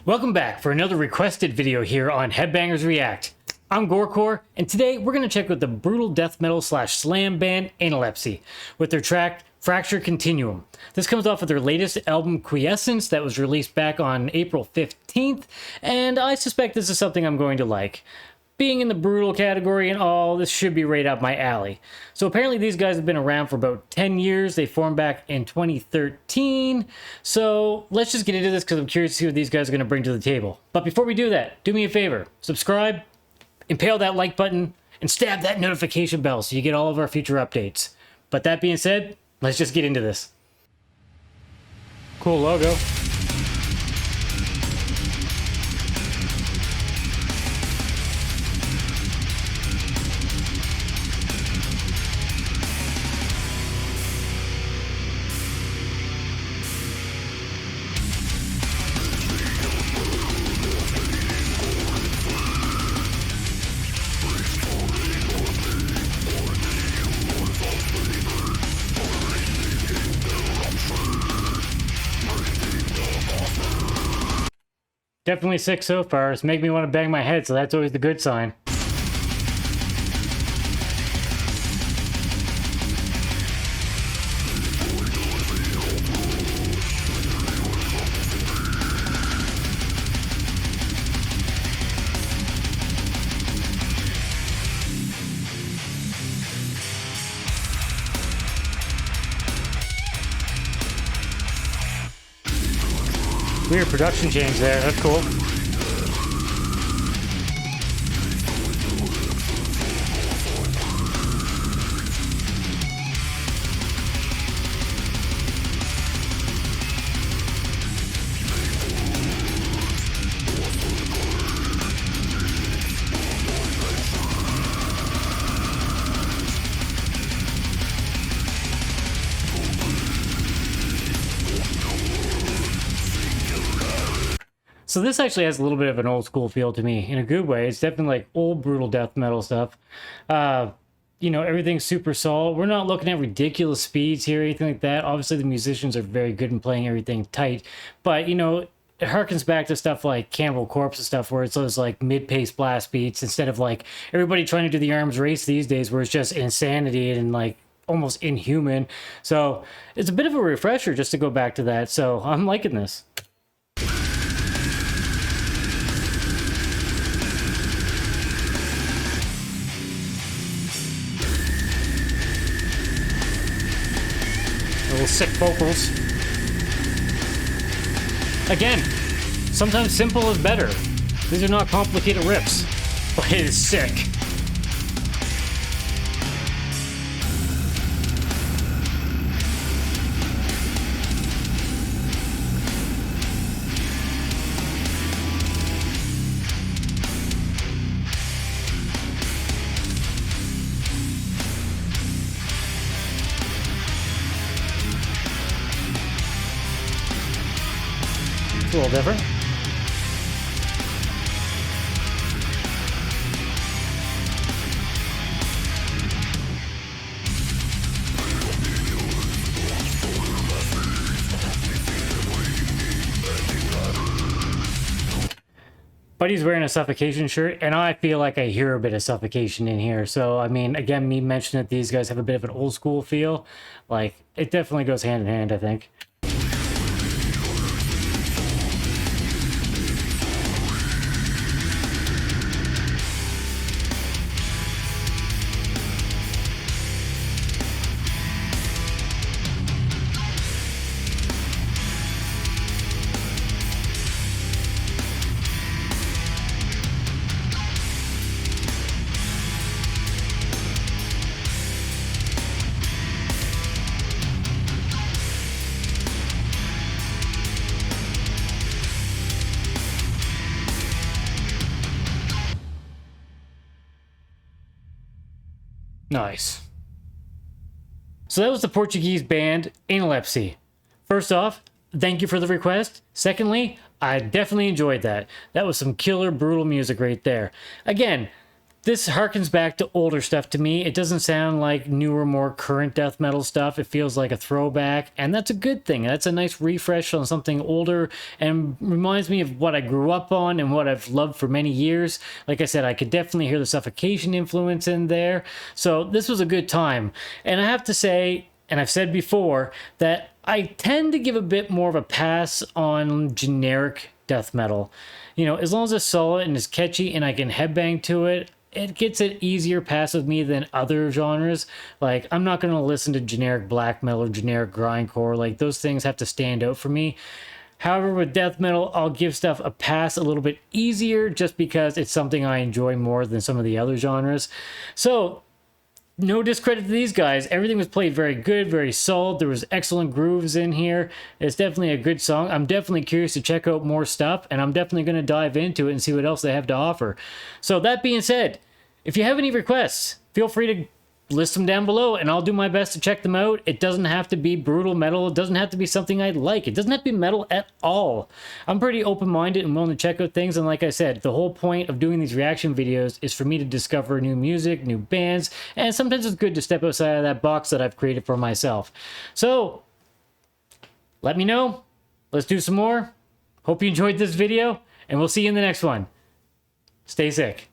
Welcome back for another requested video here on Headbangers React. I'm GoreCore, and today we're going to check out the brutal death metal slash slam band Analepsy with their track Fracture Continuum. This comes off of their latest album Quiescence that was released back on April 15th, and I suspect this is something I'm going to like. Being in the brutal category and all, this should be right up my alley. So apparently these guys have been around for about 10 years. They formed back in 2013. So let's just get into this because I'm curious to see what these guys are going to bring to the table. But before we do that, do me a favor. Subscribe, impale that like button, and stab that notification bell so you get all of our future updates. But that being said, let's just get into this. Cool logo. Definitely sick so far. It's making me want to bang my head, so that's always the good sign. Weird production change there, that's cool. So this actually has a little bit of an old school feel to me in a good way. It's definitely like old brutal death metal stuff. You know, everything's super solid. We're not looking at ridiculous speeds here or anything like that. Obviously the musicians are very good in playing everything tight, but you know, it harkens back to stuff like Cannibal Corpse and stuff where it's those like mid-pace blast beats instead of like everybody trying to do the arms race these days where it's just insanity and like almost inhuman. So it's a bit of a refresher just to go back to that. So I'm liking this. Little sick vocals. Again, sometimes simple is better. These are not complicated riffs, but it is sick. A little different. Buddy's wearing a Suffocation shirt, and I feel like I hear a bit of Suffocation in here. So, I mean, again, me mentioning that these guys have a bit of an old school feel, like, it definitely goes hand in hand, I think. Nice. So that was the Portuguese band Analepsy. First off, thank you for the request. Secondly, I definitely enjoyed that. That was some killer brutal music right there. Again, This harkens back to older stuff to me. It doesn't sound like newer, more current death metal stuff. It feels like a throwback, and that's a good thing. That's a nice refresh on something older and reminds me of what I grew up on and what I've loved for many years. Like I said, I could definitely hear the suffocation influence in there. So this was a good time. And I have to say, and I've said before, that I tend to give a bit more of a pass on generic death metal. You know, as long as it's solid and it's catchy and I can headbang to it, it gets an easier pass with me than other genres. Like, I'm not going to listen to generic black metal or generic grindcore. Like, those things have to stand out for me. However, with death metal, I'll give stuff a pass a little bit easier just because it's something I enjoy more than some of the other genres. So, no discredit to these guys. Everything was played very good, very solid. There was excellent grooves in here. It's definitely a good song. I'm definitely curious to check out more stuff, and I'm definitely going to dive into it and see what else they have to offer. So that being said, if you have any requests, feel free to list them down below, and I'll do my best to check them out. It doesn't have to be brutal metal. It doesn't have to be something I like. It doesn't have to be metal at all. I'm pretty open-minded and willing to check out things, and like I said, the whole point of doing these reaction videos is for me to discover new music, new bands, and sometimes it's good to step outside of that box that I've created for myself. So, let me know. Let's do some more. Hope you enjoyed this video, and we'll see you in the next one. Stay sick.